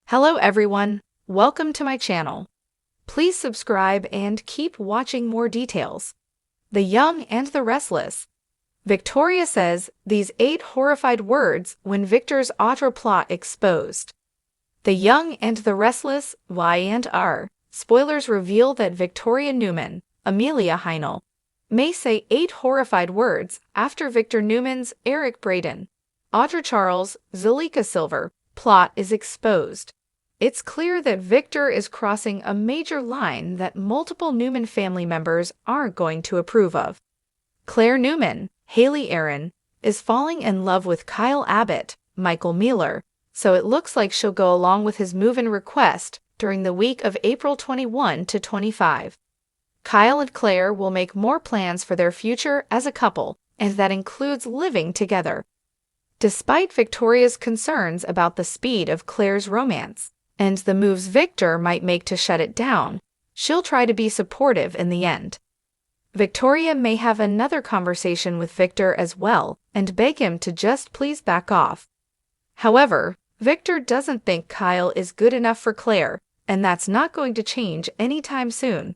Hello everyone, welcome to my channel. Please subscribe and keep watching more details. The Young and the Restless. Victoria says these 8 horrified words when Victor's Audra plot exposed. The Young and the Restless, Y and R. Spoilers reveal that Victoria Newman, Amelia Heinel, may say 8 horrified words after Victor Newman's Eric Braden, Audra Charles, Zalika Silver plot is exposed. It's clear that Victor is crossing a major line that multiple Newman family members aren't going to approve of. Claire Newman, Haley Aaron, is falling in love with Kyle Abbott, Michael Mueller, so it looks like she'll go along with his move-in request during the week of April 21 to 25. Kyle and Claire will make more plans for their future as a couple, and that includes living together. Despite Victoria's concerns about the speed of Claire's romance, and the moves Victor might make to shut it down, she'll try to be supportive in the end. Victoria may have another conversation with Victor as well and beg him to just please back off. However, Victor doesn't think Kyle is good enough for Claire, and that's not going to change anytime soon.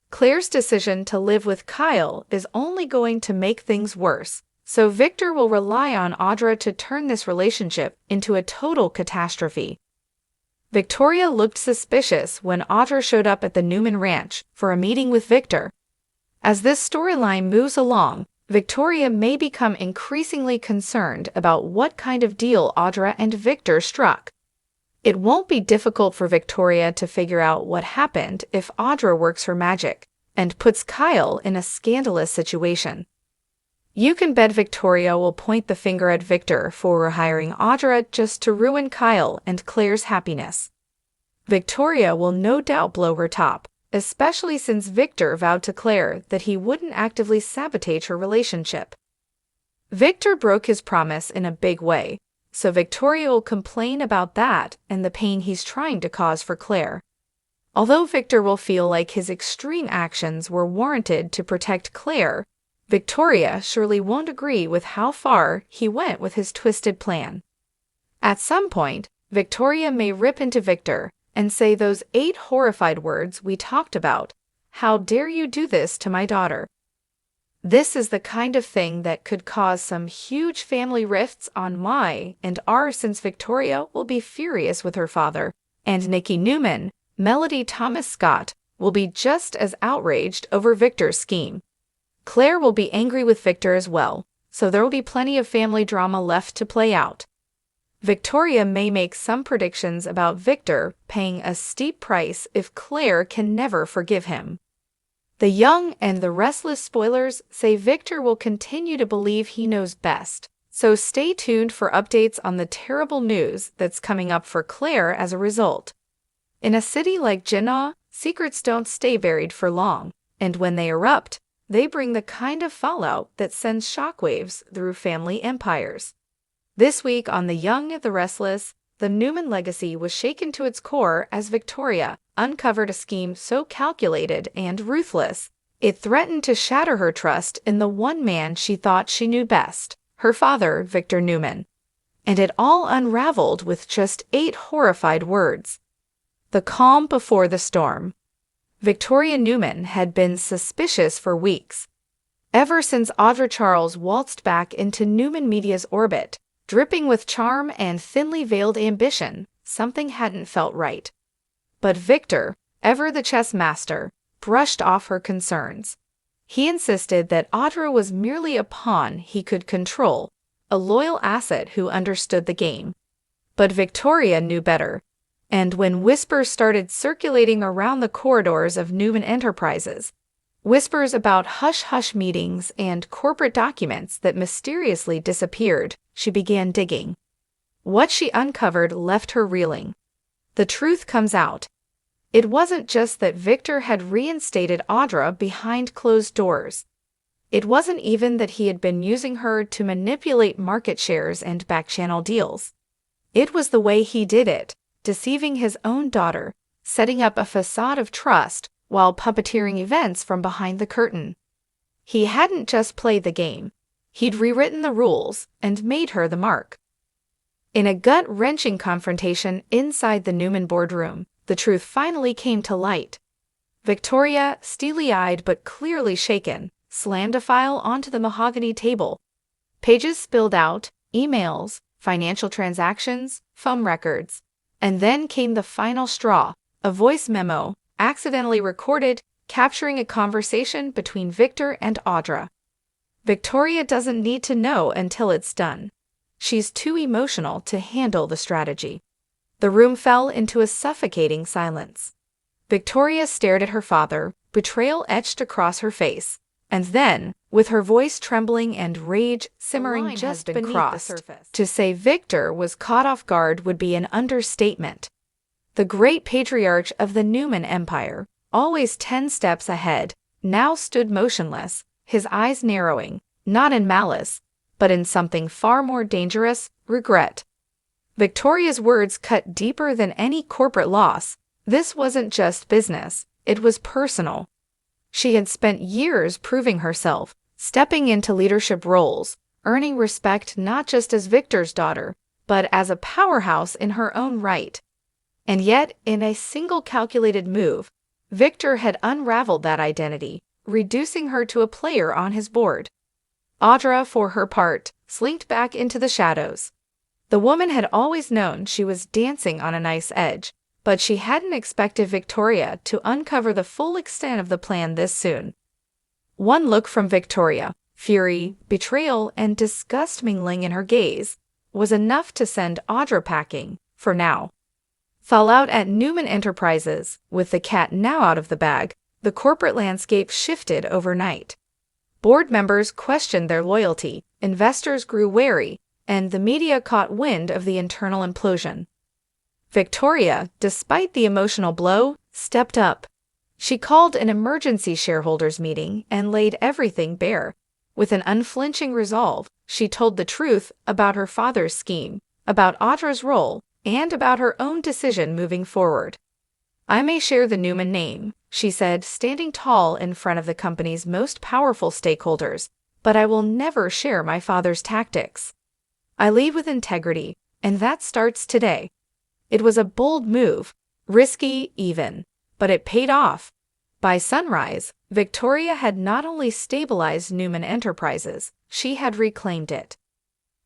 Claire's decision to live with Kyle is only going to make things worse, so Victor will rely on Audra to turn this relationship into a total catastrophe. Victoria looked suspicious when Audra showed up at the Newman Ranch for a meeting with Victor. As this storyline moves along, Victoria may become increasingly concerned about what kind of deal Audra and Victor struck. It won't be difficult for Victoria to figure out what happened if Audra works her magic and puts Kyle in a scandalous situation. You can bet Victoria will point the finger at Victor for hiring Audra just to ruin Kyle and Claire's happiness. Victoria will no doubt blow her top, especially since Victor vowed to Claire that he wouldn't actively sabotage her relationship. Victor broke his promise in a big way, so Victoria will complain about that and the pain he's trying to cause for Claire. Although Victor will feel like his extreme actions were warranted to protect Claire, Victoria surely won't agree with how far he went with his twisted plan. At some point, Victoria may rip into Victor and say those 8 horrified words we talked about. How dare you do this to my daughter? This is the kind of thing that could cause some huge family rifts on Y and R, since Victoria will be furious with her father, and Nikki Newman, Melody Thomas Scott, will be just as outraged over Victor's scheme. Claire will be angry with Victor as well, so there will be plenty of family drama left to play out. Victoria may make some predictions about Victor paying a steep price if Claire can never forgive him. The Young and the Restless spoilers say Victor will continue to believe he knows best, so stay tuned for updates on the terrible news that's coming up for Claire as a result. In a city like Jeollong, secrets don't stay buried for long, and when they erupt, they bring the kind of fallout that sends shockwaves through family empires. This week on The Young and the Restless, the Newman legacy was shaken to its core as Victoria uncovered a scheme so calculated and ruthless, it threatened to shatter her trust in the one man she thought she knew best, her father, Victor Newman. And it all unraveled with just 8 horrified words. The calm before the storm. Victoria Newman had been suspicious for weeks. Ever since Audra Charles waltzed back into Newman Media's orbit, dripping with charm and thinly veiled ambition, something hadn't felt right. But Victor, ever the chess master, brushed off her concerns. He insisted that Audra was merely a pawn he could control, a loyal asset who understood the game. But Victoria knew better. And when whispers started circulating around the corridors of Newman Enterprises, whispers about hush-hush meetings and corporate documents that mysteriously disappeared, she began digging. What she uncovered left her reeling. The truth comes out. It wasn't just that Victor had reinstated Audra behind closed doors. It wasn't even that he had been using her to manipulate market shares and back-channel deals. It was the way he did it, deceiving his own daughter, setting up a facade of trust while puppeteering events from behind the curtain. He hadn't just played the game. He'd rewritten the rules and made her the mark. In a gut-wrenching confrontation inside the Newman boardroom, the truth finally came to light. Victoria, steely-eyed but clearly shaken, slammed a file onto the mahogany table. Pages spilled out, emails, financial transactions, phone records. And then came the final straw, a voice memo, accidentally recorded, capturing a conversation between Victor and Audra. Victoria doesn't need to know until it's done. She's too emotional to handle the strategy. The room fell into a suffocating silence. Victoria stared at her father, betrayal etched across her face, and then, with her voice trembling and rage simmering just beneath the surface, to say Victor was caught off guard would be an understatement. The great patriarch of the Newman Empire, always 10 steps ahead, now stood motionless, his eyes narrowing, not in malice, but in something far more dangerous, regret. Victoria's words cut deeper than any corporate loss. This wasn't just business, it was personal. She had spent years proving herself, stepping into leadership roles, earning respect not just as Victor's daughter, but as a powerhouse in her own right. And yet, in a single calculated move, Victor had unraveled that identity, reducing her to a player on his board. Audra, for her part, slinked back into the shadows. The woman had always known she was dancing on a nice edge, but she hadn't expected Victoria to uncover the full extent of the plan this soon. One look from Victoria, fury, betrayal, and disgust mingling in her gaze, was enough to send Audra packing, for now. Fallout at Newman Enterprises, with the cat now out of the bag, the corporate landscape shifted overnight. Board members questioned their loyalty, investors grew wary, and the media caught wind of the internal implosion. Victoria, despite the emotional blow, stepped up. She called an emergency shareholders meeting and laid everything bare. With an unflinching resolve, she told the truth about her father's scheme, about Audra's role, and about her own decision moving forward. "I may share the Newman name," she said, standing tall in front of the company's most powerful stakeholders, "but I will never share my father's tactics. I lead with integrity, and that starts today." It was a bold move, risky even, but it paid off. By sunrise, Victoria had not only stabilized Newman Enterprises, she had reclaimed it.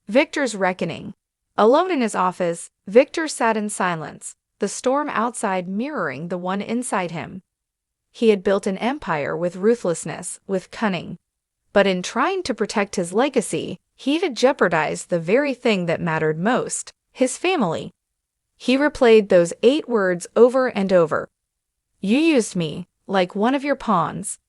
Victor's reckoning. Alone in his office, Victor sat in silence, the storm outside mirroring the one inside him. He had built an empire with ruthlessness, with cunning. But in trying to protect his legacy, he had jeopardized the very thing that mattered most, his family. He replayed those 8 words over and over. "You used me, like one of your pawns."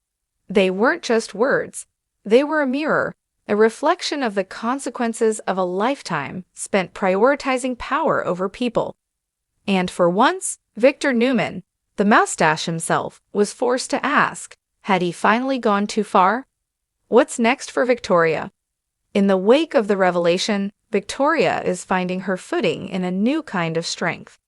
They weren't just words. They were a mirror, a reflection of the consequences of a lifetime spent prioritizing power over people. And for once, Victor Newman, the moustache himself, was forced to ask, had he finally gone too far? What's next for Victoria? In the wake of the revelation, Victoria is finding her footing in a new kind of strength.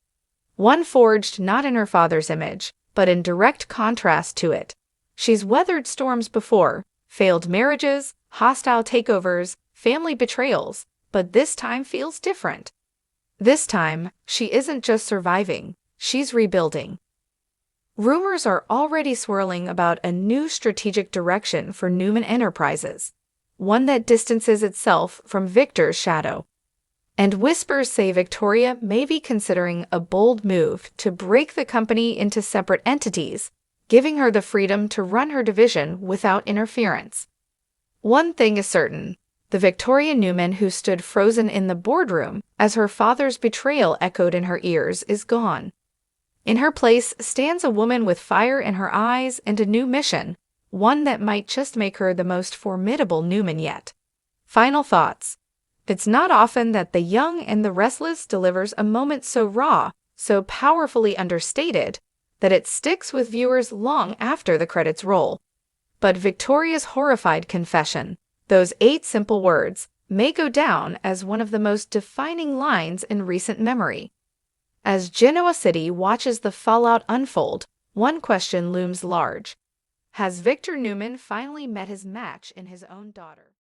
One forged not in her father's image, but in direct contrast to it. She's weathered storms before, failed marriages, hostile takeovers, family betrayals, but this time feels different. This time, she isn't just surviving, she's rebuilding. Rumors are already swirling about a new strategic direction for Newman Enterprises, one that distances itself from Victor's shadow. And whispers say Victoria may be considering a bold move to break the company into separate entities, giving her the freedom to run her division without interference. One thing is certain, the Victoria Newman who stood frozen in the boardroom as her father's betrayal echoed in her ears is gone. In her place stands a woman with fire in her eyes and a new mission, one that might just make her the most formidable Newman yet. Final thoughts. It's not often that The Young and the Restless delivers a moment so raw, so powerfully understated, that it sticks with viewers long after the credits roll. But Victoria's horrified confession, those 8 simple words, may go down as one of the most defining lines in recent memory. As Genoa City watches the fallout unfold, one question looms large. Has Victor Newman finally met his match in his own daughter?